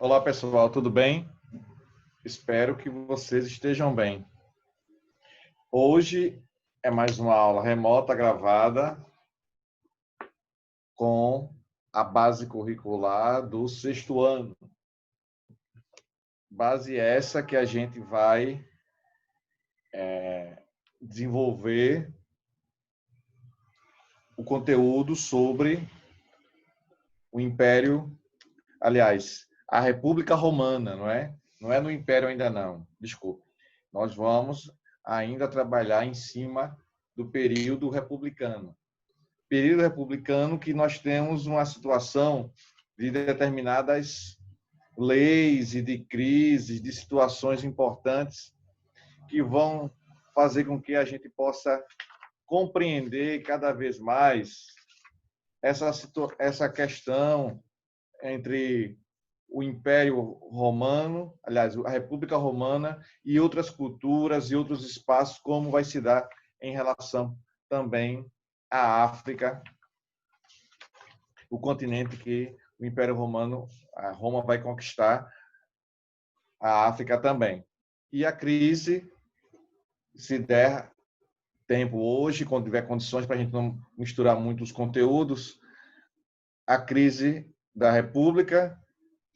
Olá, pessoal, tudo bem? Espero que vocês estejam bem. Hoje é mais uma aula remota gravada com a base curricular do sexto ano. Base essa que a gente vai desenvolver o conteúdo sobre o Império, aliás, a República Romana, não é? Não é no Império ainda não, desculpe. Nós vamos ainda trabalhar em cima do período republicano. Período republicano que nós temos uma situação de determinadas leis e de crises, de situações importantes que vão fazer com que a gente possa compreender cada vez mais essa questão entre o Império Romano, aliás, a República Romana e outras culturas e outros espaços, como vai se dar em relação também à África, o continente que o Império Romano, a Roma vai conquistar a África também. E a crise, se der tempo hoje, quando tiver condições para a gente não misturar muito os conteúdos, a crise da República,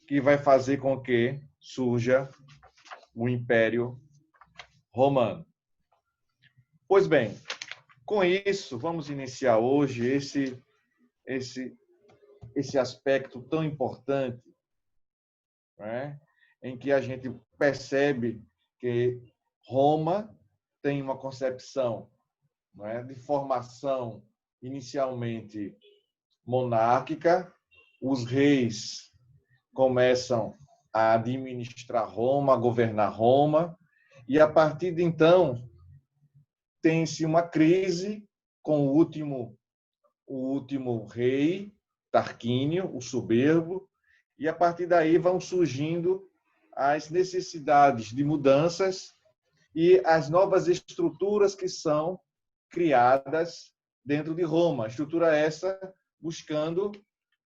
que vai fazer com que surja o Império Romano. Pois bem, com isso, vamos iniciar hoje esse aspecto tão importante, né, em que a gente percebe que Roma tem uma concepção, né, de formação inicialmente monárquica, os reis começam a administrar Roma, a governar Roma, e a partir de então tem-se uma crise com o último rei, Tarquínio, o soberbo, e a partir daí vão surgindo as necessidades de mudanças e as novas estruturas que são criadas dentro de Roma. Estrutura essa buscando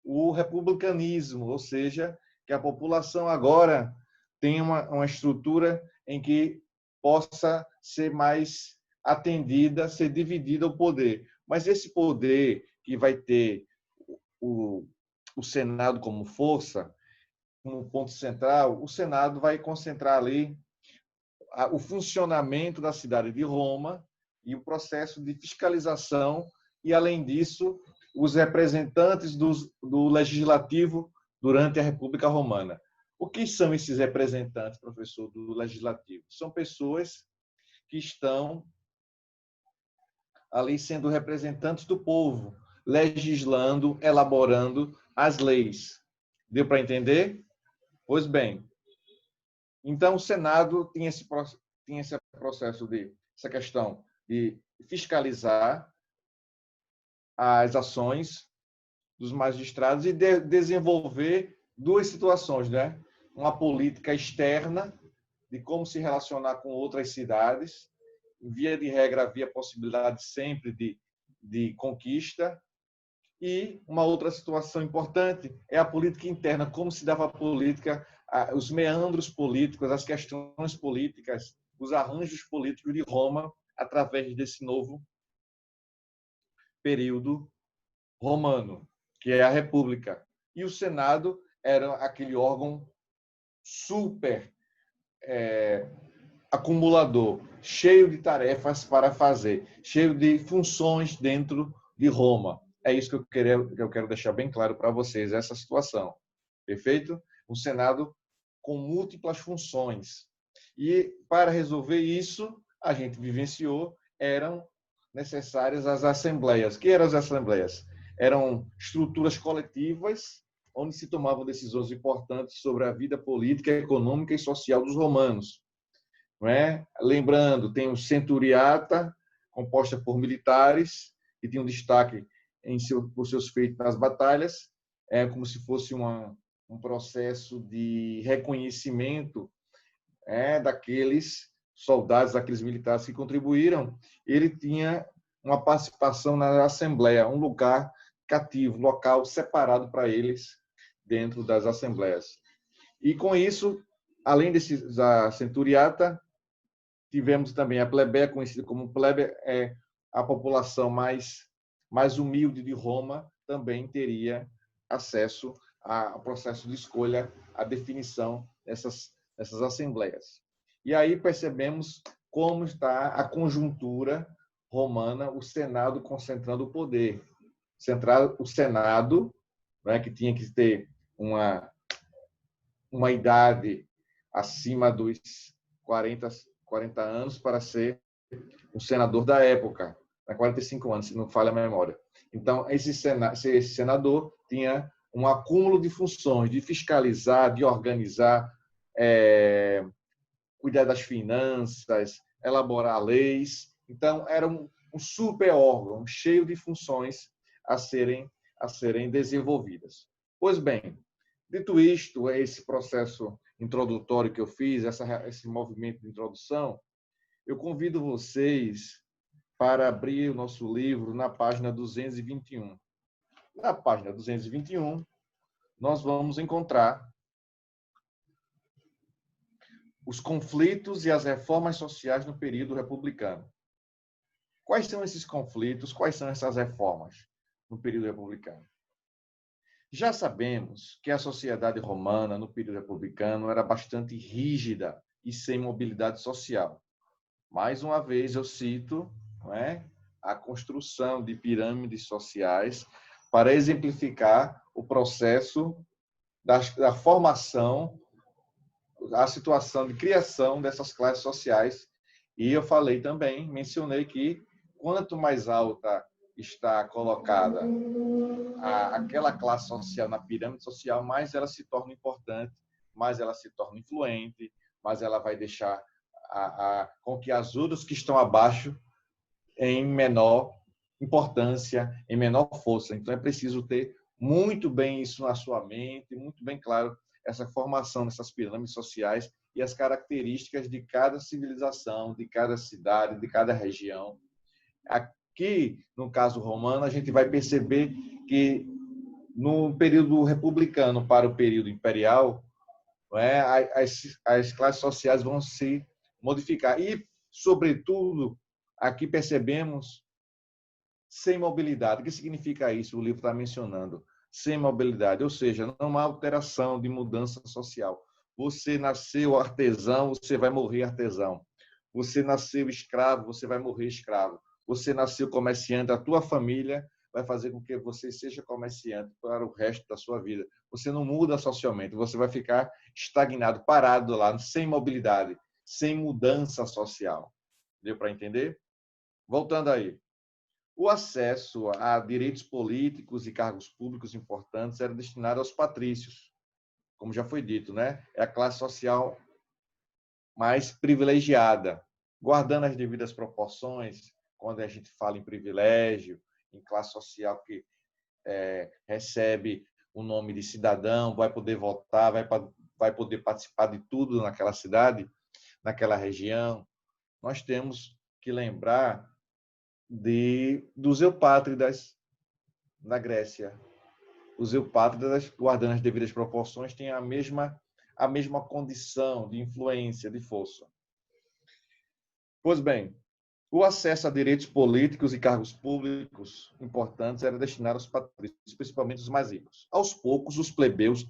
o republicanismo, ou seja, que a população agora tenha uma estrutura em que possa ser mais atendida, ser dividida o poder. Mas esse poder que vai ter o Senado como força, como ponto central, o Senado vai concentrar ali o funcionamento da cidade de Roma e o processo de fiscalização e, além disso, os representantes do legislativo durante a República Romana. O que são esses representantes, professor, do legislativo? São pessoas que estão ali sendo representantes do povo, legislando, elaborando as leis. Deu para entender? Pois bem, então o Senado tinha esse processo essa questão de fiscalizar as ações dos magistrados e desenvolver duas situações, né? Uma política externa de como se relacionar com outras cidades. Via de regra, havia possibilidade sempre de conquista. E uma outra situação importante é a política interna, como se dava a política, os meandros políticos, as questões políticas, os arranjos políticos de Roma através desse novo período romano, que é a República. E o Senado era aquele órgão super acumulador, cheio de tarefas para fazer, cheio de funções dentro de Roma. É isso que eu quero deixar bem claro para vocês, essa situação. Perfeito? Um Senado com múltiplas funções. E para resolver isso, a gente vivenciou, eram necessárias as assembleias. O que eram as assembleias? Eram estruturas coletivas onde se tomavam decisões importantes sobre a vida política, econômica e social dos romanos. Não é? Lembrando, tem o centuriata, composta por militares, que tinha um destaque por seus feitos nas batalhas, como se fosse um processo de reconhecimento daqueles soldados, daqueles militares que contribuíram. Ele tinha uma participação na Assembleia, um lugar cativo, local separado para eles dentro das assembleias. E com isso, além da centuriata, tivemos também a plebeia, conhecida como plebe, a população mais humilde de Roma, também teria acesso ao processo de escolha, à definição dessas assembleias. E aí percebemos como está a conjuntura romana, o Senado concentrando o poder. O Senado, né, que tinha que ter uma idade acima dos 40 anos para ser um senador da época, 45 anos, se não falha a memória. Então, esse senador tinha um acúmulo de funções, de fiscalizar, de organizar, cuidar das finanças, elaborar leis. Então, era um super órgão, cheio de funções a serem desenvolvidas. Pois bem, dito isto, esse processo introdutório que eu fiz, esse movimento de introdução, eu convido vocês para abrir o nosso livro na página 221. Na página 221, nós vamos encontrar os conflitos e as reformas sociais no período republicano. Quais são esses conflitos? Quais são essas reformas no período republicano? Já sabemos que a sociedade romana, no período republicano, era bastante rígida e sem mobilidade social. Mais uma vez, eu cito, não é, a construção de pirâmides sociais para exemplificar o processo da formação, a situação de criação dessas classes sociais. E eu falei também, mencionei que quanto mais alta está colocada aquela classe social na pirâmide social, mais ela se torna importante, mais ela se torna influente, mais ela vai deixar com que as outras que estão abaixo em menor importância, em menor força. Então, é preciso ter muito bem isso na sua mente, muito bem claro essa formação dessas pirâmides sociais e as características de cada civilização, de cada cidade, de cada região. Aqui, no caso romano, a gente vai perceber que no período republicano para o período imperial, as classes sociais vão se modificar. E, sobretudo, aqui percebemos sem mobilidade. O que significa isso? O livro está mencionando. Sem mobilidade, ou seja, não há alteração de mudança social. Você nasceu artesão, você vai morrer artesão. Você nasceu escravo, você vai morrer escravo. Você nasceu comerciante, a tua família vai fazer com que você seja comerciante para o resto da sua vida. Você não muda socialmente, você vai ficar estagnado, parado lá, sem mobilidade, sem mudança social. Deu para entender? Voltando aí. O acesso a direitos políticos e cargos públicos importantes era destinado aos patrícios, como já foi dito, né? É a classe social mais privilegiada, guardando as devidas proporções, quando a gente fala em privilégio, em classe social que recebe o nome de cidadão, vai poder votar, vai poder participar de tudo naquela cidade, naquela região. Nós temos que lembrar dos eupátridas na Grécia. Os eupátridas, guardando as devidas proporções, têm a mesma condição de influência, de força. Pois bem, o acesso a direitos políticos e cargos públicos importantes era destinado aos patrícios, principalmente os mais ricos. Aos poucos, os plebeus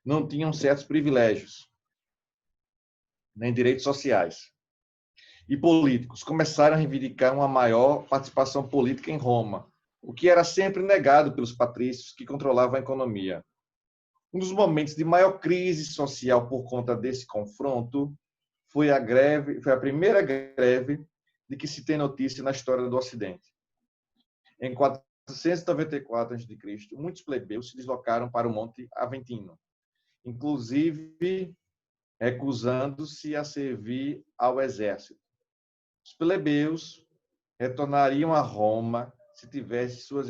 não tinham certos privilégios, nem direitos sociais. E políticos começaram a reivindicar uma maior participação política em Roma, o que era sempre negado pelos patrícios que controlavam a economia. Um dos momentos de maior crise social por conta desse confronto foi a primeira greve de que se tem notícia na história do Ocidente. Em 494 a.C., muitos plebeus se deslocaram para o Monte Aventino, inclusive recusando-se a servir ao exército. Os plebeus retornariam a Roma se tivessem suas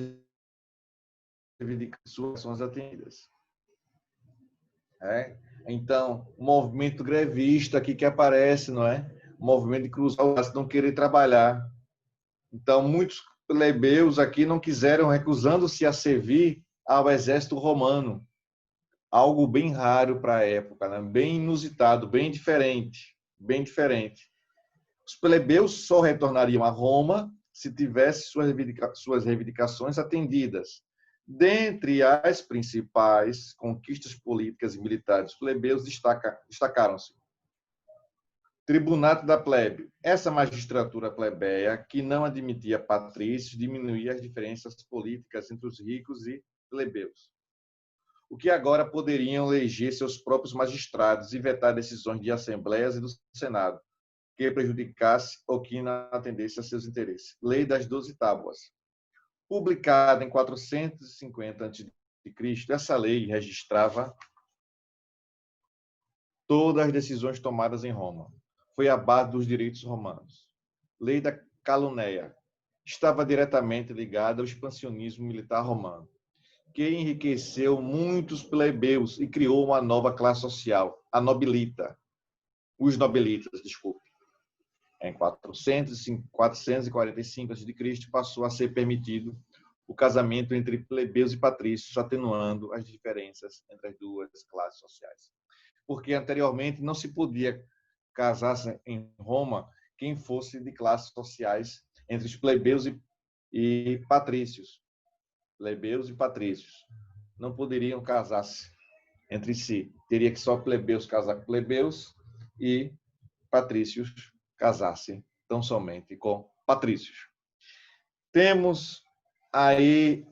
reivindicações atendidas. Então, o movimento grevista aqui que aparece, não é? O movimento de cruzar o braço, não querer trabalhar. Então, muitos plebeus aqui não quiseram, recusando-se a servir ao exército romano, algo bem raro para a época, né? Bem inusitado, bem diferente, bem diferente. Os plebeus só retornariam a Roma se tivesse suas reivindicações atendidas. Dentre as principais conquistas políticas e militares dos plebeus destacaram-se Tribunato da Plebe. Essa magistratura plebeia, que não admitia patrícios, diminuía as diferenças políticas entre os ricos e plebeus, o que agora poderiam eleger seus próprios magistrados e vetar decisões de assembleias e do Senado, que prejudicasse ou que não atendesse a seus interesses. Lei das 12 Tábuas. Publicada em 450 a.C., essa lei registrava todas as decisões tomadas em Roma. Foi a base dos direitos romanos. Lei da Calunéia. Estava diretamente ligada ao expansionismo militar romano, que enriqueceu muitos plebeus e criou uma nova classe social, a nobilita. Os nobelitas, desculpe. Em 445 a.C., passou a ser permitido o casamento entre plebeus e patrícios, atenuando as diferenças entre as duas classes sociais. Porque anteriormente não se podia casar em Roma quem fosse de classes sociais entre os plebeus e patrícios. Plebeus e patrícios não poderiam casar-se entre si. Teria que só plebeus casar com plebeus e patrícios casar-se tão somente com patrícios. Temos aí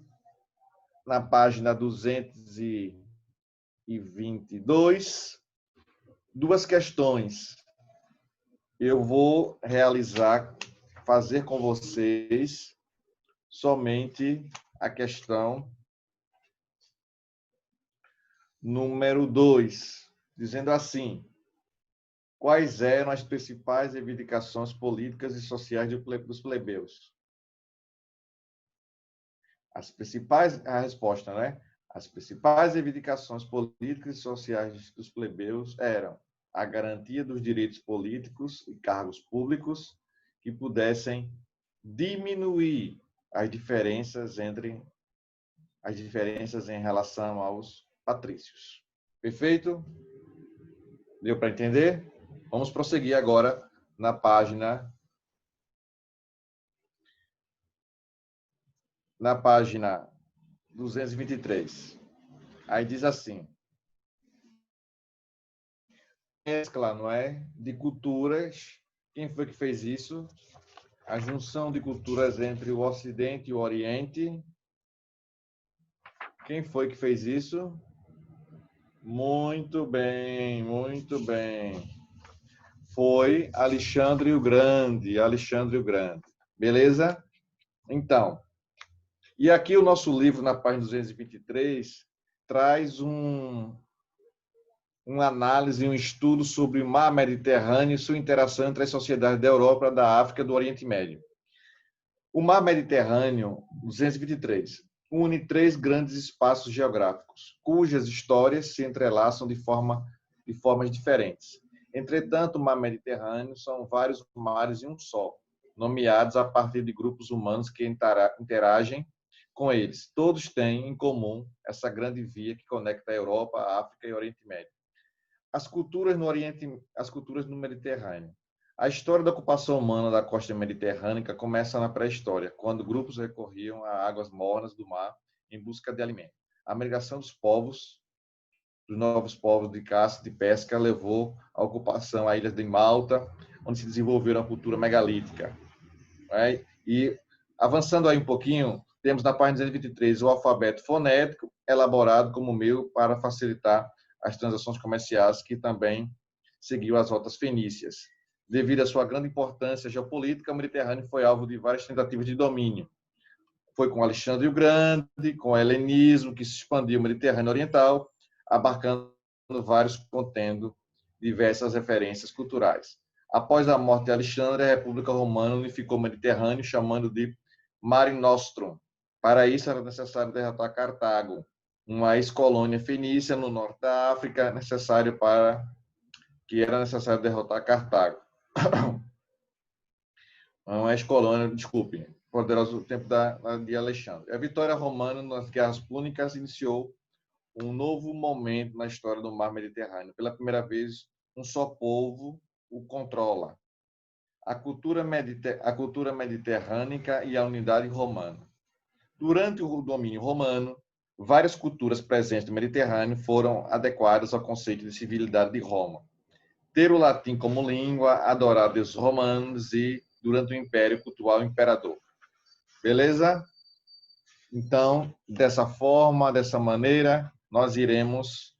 na página 222 duas questões. Eu vou fazer com vocês somente a questão número 2, dizendo assim: quais eram as principais reivindicações políticas e sociais dos plebeus? A resposta, né? As principais reivindicações políticas e sociais dos plebeus eram a garantia dos direitos políticos e cargos públicos que pudessem diminuir as diferenças em relação aos patrícios. Perfeito? Deu para entender? Vamos prosseguir agora na página 223. Aí diz assim: mescla, não é? De culturas. Quem foi que fez isso? A junção de culturas entre o Ocidente e o Oriente. Quem foi que fez isso? Muito bem, muito bem. Foi Alexandre o Grande. Alexandre o Grande. Beleza? Então, e aqui o nosso livro, na página 223, traz uma análise, um estudo sobre o mar Mediterrâneo e sua interação entre as sociedades da Europa, da África e do Oriente Médio. O mar Mediterrâneo, 223, une três grandes espaços geográficos, cujas histórias se entrelaçam de formas diferentes. Entretanto, o mar Mediterrâneo são vários mares em um só, nomeados a partir de grupos humanos que interagem com eles. Todos têm em comum essa grande via que conecta a Europa, a África e o Oriente Médio. As culturas no Mediterrâneo. A história da ocupação humana da costa mediterrânea começa na pré-história, quando grupos recorriam a águas mornas do mar em busca de alimento. A migração dos novos povos de caça e de pesca, levou à ocupação a ilhas de Malta, onde se desenvolveram a cultura megalítica. E avançando aí um pouquinho, temos na página 223 o alfabeto fonético, elaborado como meio para facilitar as transações comerciais, que também seguiu as rotas fenícias. Devido à sua grande importância geopolítica, o Mediterrâneo foi alvo de várias tentativas de domínio. Foi com Alexandre o Grande, com o helenismo, que se expandiu o Mediterrâneo Oriental, abarcando vários, contendo diversas referências culturais. Após a morte de Alexandre, a República Romana unificou o Mediterrâneo, chamando de Mare Nostrum. Para isso, era necessário derrotar Cartago, uma ex-colônia fenícia no norte da África, era necessário derrotar Cartago. Uma ex-colônia, desculpe, poderoso tempo de Alexandre. A vitória romana nas guerras púnicas iniciou um novo momento na história do mar Mediterrâneo. Pela primeira vez, um só povo o controla. A cultura mediterrânica e a unidade romana. Durante o domínio romano, várias culturas presentes no Mediterrâneo foram adequadas ao conceito de civilidade de Roma. Ter o latim como língua, adorar deuses romanos e, durante o Império, cultuar o imperador. Beleza? Então, dessa forma, dessa maneira, nós iremos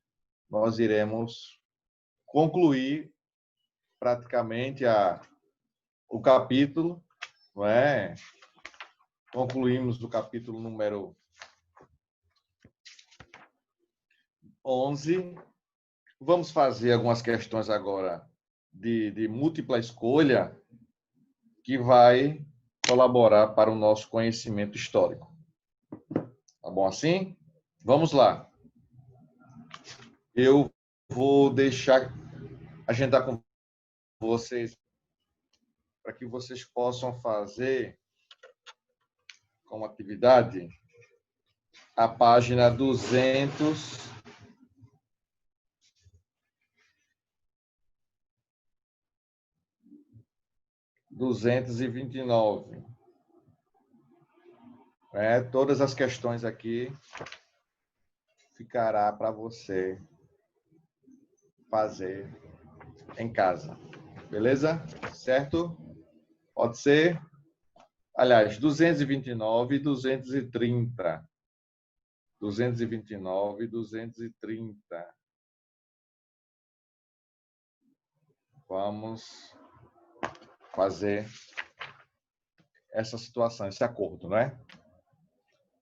concluir praticamente o capítulo, não é? Concluímos o capítulo número 11. Vamos fazer algumas questões agora de múltipla escolha que vai colaborar para o nosso conhecimento histórico. Tá bom assim? Vamos lá. Eu vou deixar agendar com vocês para que vocês possam fazer como atividade a página 229. Todas as questões aqui ficará para você fazer em casa. Beleza? Certo? Pode ser? Aliás, 229 e 230. 229 e 230. Vamos fazer essa situação, esse acordo, não é?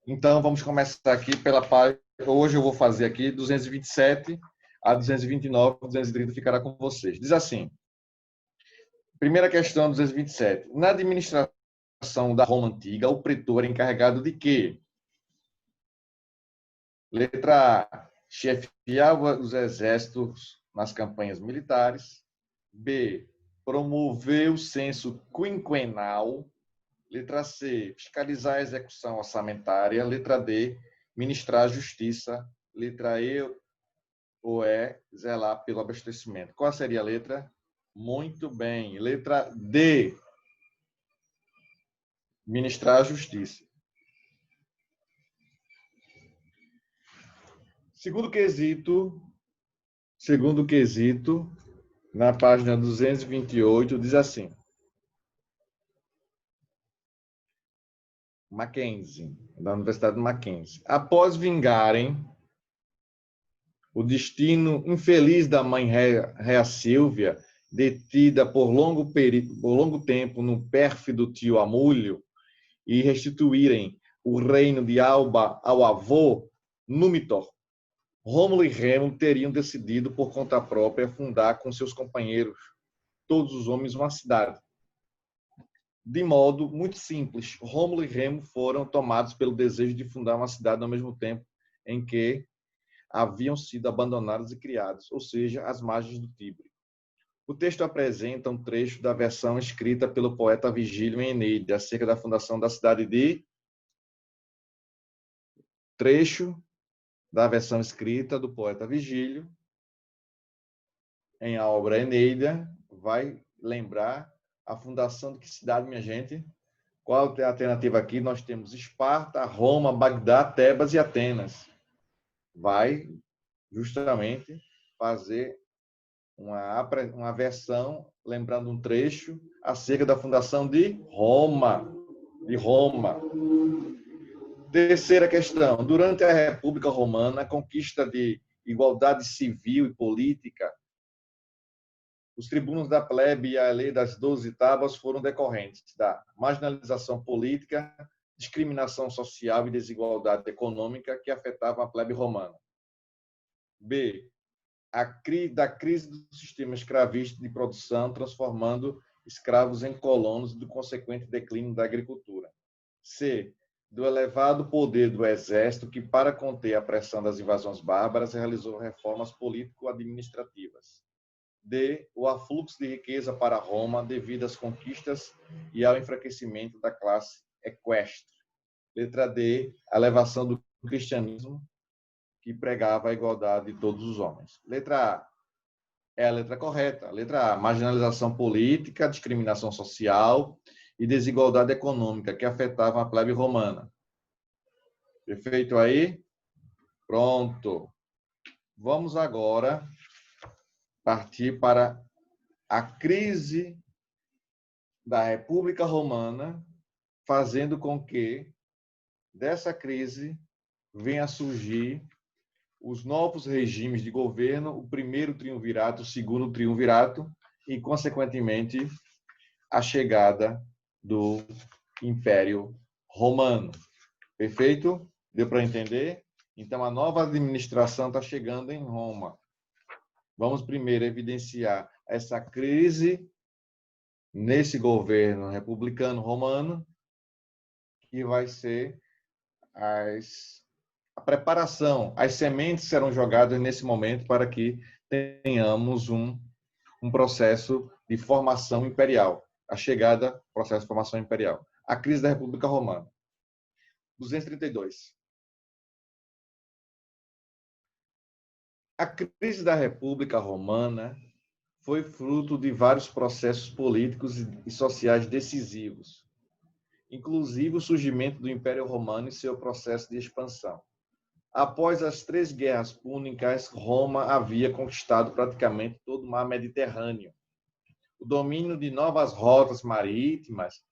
Então, vamos começar aqui pela página. Hoje eu vou fazer aqui 227 a 229, 230 ficará com vocês. Diz assim: primeira questão, 227. Na administração da Roma Antiga, o pretor era encarregado de quê? Letra A. Chefiava os exércitos nas campanhas militares. B. Promoveu o censo quinquenal. Letra C. Fiscalizar a execução orçamentária. Letra D. Ministrar a justiça. Letra E ou E. Zelar pelo abastecimento. Qual seria a letra? Muito bem. Letra D. Ministrar a justiça. Segundo quesito, na página 228, diz assim: Mackenzie, da Universidade de Mackenzie. Após vingarem o destino infeliz da mãe Réa Sílvia, detida por longo tempo no pérfido tio Amúlio, e restituírem o reino de Alba ao avô, Númitor, Rômulo e Remo teriam decidido por conta própria fundar com seus companheiros, todos os homens, uma cidade. De modo muito simples, Rômulo e Remo foram tomados pelo desejo de fundar uma cidade ao mesmo tempo em que haviam sido abandonados e criados, ou seja, às margens do Tibre. O texto apresenta um trecho da versão escrita pelo poeta Virgílio em Eneide, acerca da fundação da cidade de... Trecho da versão escrita do poeta Virgílio em a obra Eneida, vai lembrar a fundação de que cidade, minha gente? Qual é a alternativa aqui? Nós temos Esparta, Roma, Bagdá, Tebas e Atenas. Vai justamente fazer uma versão, lembrando um trecho acerca da fundação de Roma. Terceira questão. Durante a República Romana, a conquista de igualdade civil e política, os tribunos da plebe e a lei das 12 tábuas foram decorrentes da marginalização política, discriminação social e desigualdade econômica que afetavam a plebe romana. B. Da crise do sistema escravista de produção, transformando escravos em colonos e do consequente declínio da agricultura. C. Do elevado poder do exército que, para conter a pressão das invasões bárbaras, realizou reformas político-administrativas. D. O afluxo de riqueza para Roma devido às conquistas e ao enfraquecimento da classe equestre. Letra D. A elevação do cristianismo que pregava a igualdade de todos os homens. Letra A é a letra correta. Letra A, marginalização política, discriminação social e desigualdade econômica que afetavam a plebe romana. Perfeito aí? Pronto. Vamos agora partir para a crise da República Romana, fazendo com que dessa crise venha a surgir os novos regimes de governo, o primeiro triunvirato, o segundo triunvirato e, consequentemente, a chegada do Império Romano. Perfeito? Deu para entender? Então, a nova administração está chegando em Roma. Vamos primeiro evidenciar essa crise nesse governo republicano romano, que vai ser a preparação, as sementes serão jogadas nesse momento para que tenhamos um processo de formação imperial, a chegada do processo de formação imperial. A crise da República Romana. 232. A crise da República Romana foi fruto de vários processos políticos e sociais decisivos, inclusive o surgimento do Império Romano e seu processo de expansão. Após as 3 guerras púnicas, Roma havia conquistado praticamente todo o mar Mediterrâneo. O domínio de novas rotas marítimas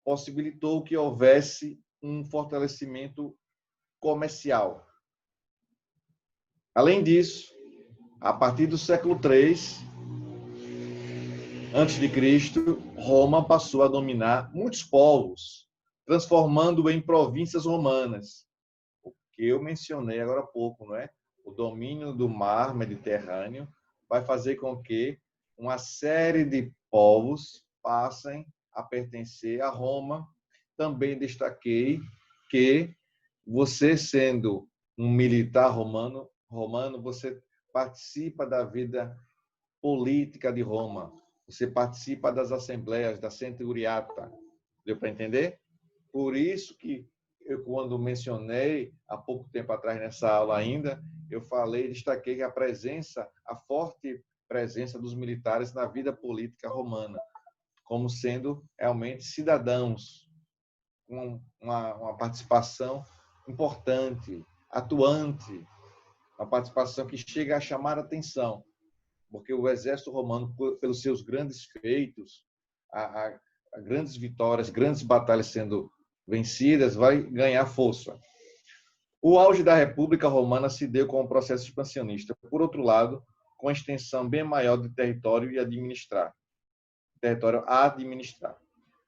possibilitou que houvesse um fortalecimento comercial. Além disso, a partir do século III a.C., Roma passou a dominar muitos povos, transformando em províncias romanas. O que eu mencionei agora há pouco, não é? O domínio do mar Mediterrâneo vai fazer com que uma série de povos passem a pertencer a Roma. Também destaquei que você, sendo um militar romano, você participa da vida política de Roma. Você participa das assembleias, da centuriata. Deu para entender? Por isso que eu, quando mencionei, há pouco tempo atrás, nessa aula ainda, eu falei, destaquei que a forte presença dos militares na vida política romana, como sendo realmente cidadãos, com uma participação importante, atuante, uma participação que chega a chamar a atenção, porque o exército romano, pelos seus grandes feitos, a grandes vitórias, grandes batalhas sendo vencidas, vai ganhar força. O auge da República Romana se deu com o processo expansionista. Por outro lado, com a extensão bem maior de território a administrar.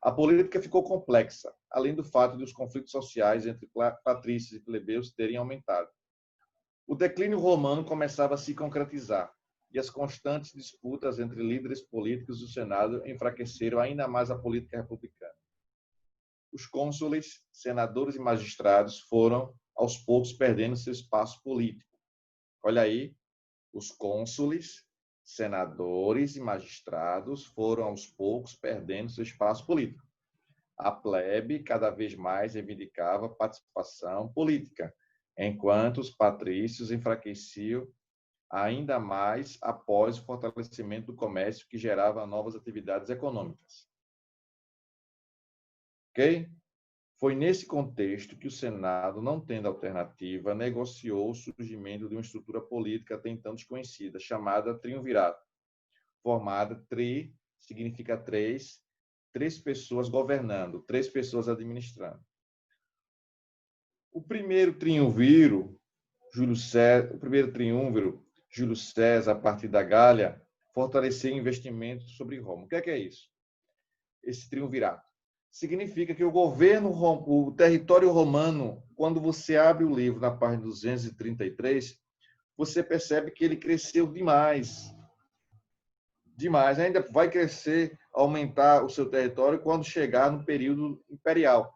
A política ficou complexa, além do fato de os conflitos sociais entre patrícios e plebeus terem aumentado. O declínio romano começava a se concretizar, e as constantes disputas entre líderes políticos do Senado enfraqueceram ainda mais a política republicana. Os cônsules, senadores e magistrados foram, aos poucos, perdendo seu espaço político. Olha aí, os cônsules, senadores e magistrados foram, aos poucos, perdendo seu espaço político. A plebe, cada vez mais, reivindicava participação política, enquanto os patrícios enfraqueciam ainda mais após o fortalecimento do comércio que gerava novas atividades econômicas. Ok? Foi nesse contexto que o Senado, não tendo alternativa, negociou o surgimento de uma estrutura política até então desconhecida, chamada triunvirato, formada, significa três pessoas governando, 3 pessoas administrando. O primeiro triunviro, Júlio César, a partir da Gália, fortaleceu investimentos sobre Roma. O que é isso? Esse triunvirato. Significa que o território romano, quando você abre o livro na página 233, você percebe que ele cresceu demais. Demais. Ainda vai crescer, aumentar o seu território quando chegar no período imperial.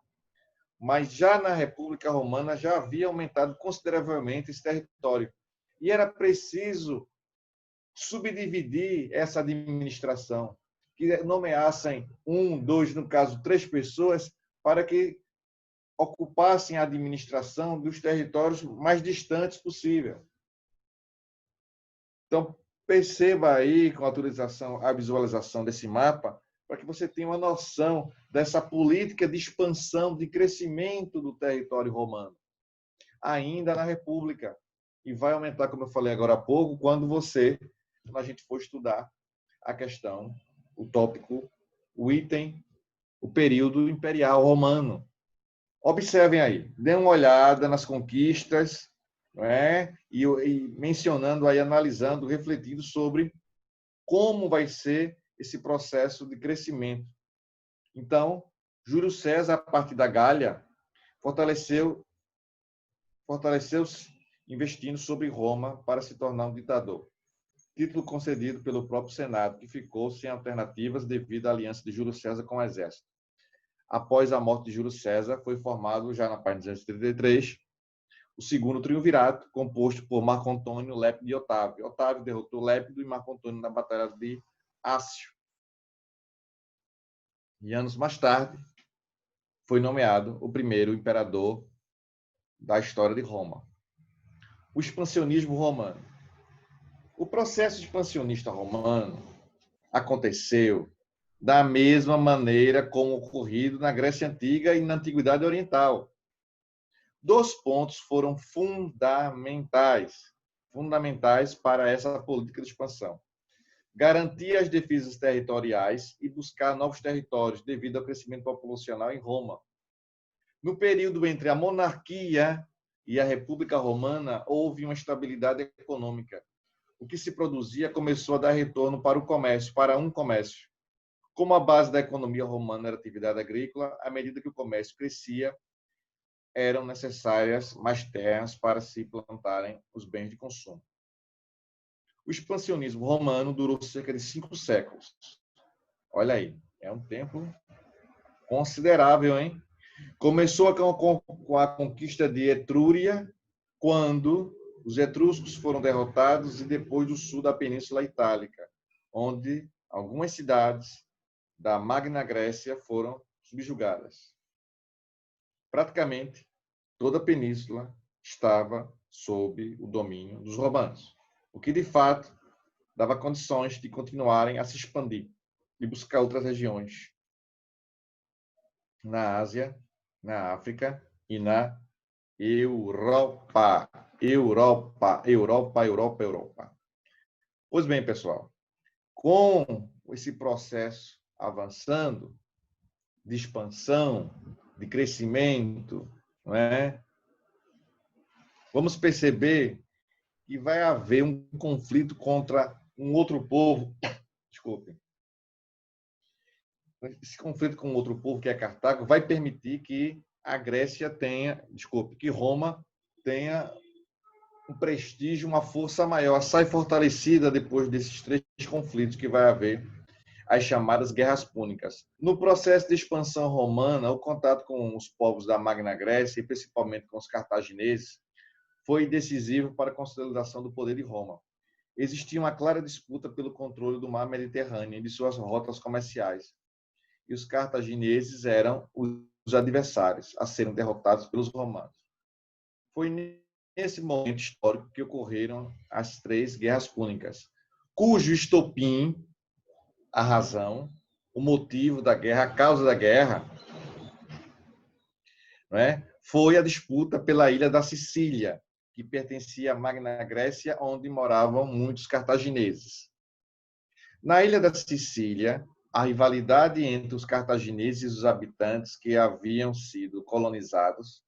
Mas já na República Romana já havia aumentado consideravelmente esse território. E era preciso subdividir essa administração, que nomeassem 1, 2, no caso, 3 pessoas, para que ocupassem a administração dos territórios mais distantes possível. Então, perceba aí, com a autorização, a visualização desse mapa, para que você tenha uma noção dessa política de expansão, de crescimento do território romano, ainda na República. E vai aumentar, como eu falei agora há pouco, quando a gente for estudar a questão, o tópico, o item, o período imperial romano. Observem aí, dêem uma olhada nas conquistas, não é? E mencionando aí, analisando, refletindo sobre como vai ser esse processo de crescimento. Então, Júlio César, a partir da Gália, fortaleceu-se investindo sobre Roma para se tornar um ditador. Título concedido pelo próprio Senado, que ficou sem alternativas devido à aliança de Júlio César com o exército. Após a morte de Júlio César, foi formado, já na página 233, o segundo triunvirato, composto por Marco Antônio, Lépido e Otávio. Otávio derrotou Lépido e Marco Antônio na Batalha de Ácio. E anos mais tarde, foi nomeado o primeiro imperador da história de Roma. O expansionismo romano. O processo expansionista romano aconteceu da mesma maneira como ocorrido na Grécia Antiga e na Antiguidade Oriental. 2 pontos foram fundamentais para essa política de expansão. Garantir as defesas territoriais e buscar novos territórios devido ao crescimento populacional em Roma. No período entre a monarquia e a República Romana, houve uma estabilidade econômica. O que se produzia começou a dar retorno para o comércio, para um comércio. Como a base da economia romana era a atividade agrícola, à medida que o comércio crescia, eram necessárias mais terras para se plantarem os bens de consumo. O expansionismo romano durou cerca de 5 séculos. Olha aí, é um tempo considerável, hein? Começou com a conquista de Etrúria, quando os etruscos foram derrotados, e depois do sul da Península Itálica, onde algumas cidades da Magna Grécia foram subjugadas. Praticamente toda a península estava sob o domínio dos romanos, o que de fato dava condições de continuarem a se expandir e buscar outras regiões na Ásia, na África e na Europa. Europa. Pois bem, pessoal, com esse processo avançando de expansão, de crescimento, não é? Vamos perceber que vai haver um conflito contra um outro povo. Desculpe. Esse conflito com outro povo, que é Cartago, vai permitir que a Grécia tenha, que Roma tenha um prestígio, uma força maior, sai fortalecida depois desses 3 conflitos que vai haver, as chamadas Guerras Púnicas. No processo de expansão romana, o contato com os povos da Magna Grécia, e principalmente com os cartagineses, foi decisivo para a consolidação do poder de Roma. Existia uma clara disputa pelo controle do mar Mediterrâneo e de suas rotas comerciais. E os cartagineses eram os adversários a serem derrotados pelos romanos. Foi nesse momento histórico que ocorreram as 3 Guerras Púnicas, cujo estopim, a razão, o motivo da guerra, a causa da guerra, não é? Foi a disputa pela ilha da Sicília, que pertencia à Magna Grécia, onde moravam muitos cartagineses. Na ilha da Sicília, a rivalidade entre os cartagineses e os habitantes que haviam sido colonizados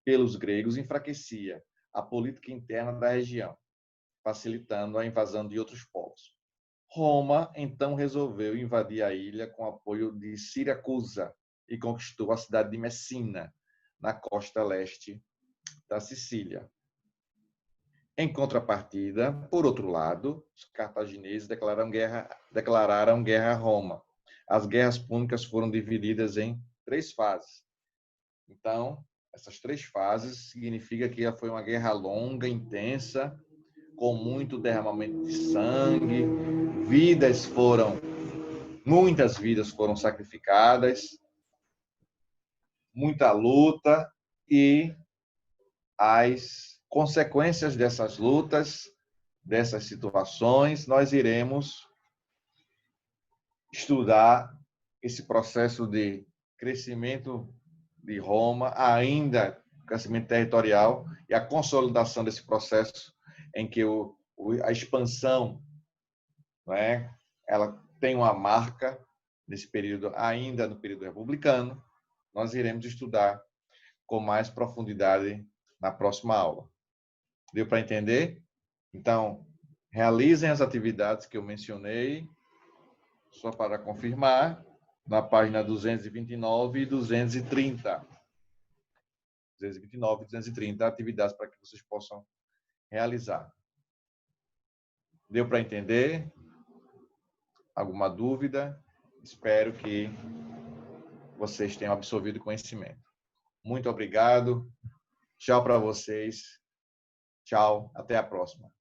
pelos gregos enfraquecia a política interna da região, facilitando a invasão de outros povos. Roma, então, resolveu invadir a ilha com apoio de Siracusa e conquistou a cidade de Messina, na costa leste da Sicília. Em contrapartida, por outro lado, os cartagineses declararam guerra a Roma. As guerras púnicas foram divididas em 3 fases. Então, essas 3 fases significa que foi uma guerra longa, intensa, com muito derramamento de sangue, muitas vidas foram sacrificadas. muita luta e as consequências dessas lutas, dessas situações, nós iremos estudar esse processo de crescimento de Roma, ainda crescimento territorial e a consolidação desse processo em que a expansão, não é? Ela tem uma marca nesse período, ainda no período republicano. Nós iremos estudar com mais profundidade na próxima aula. Deu para entender? Então, realizem as atividades que eu mencionei, só para confirmar, na página 229 e 230. 229 e 230 atividades para que vocês possam realizar. Deu para entender? Alguma dúvida? Espero que vocês tenham absorvido o conhecimento. Muito obrigado. Tchau para vocês. Tchau. Até a próxima.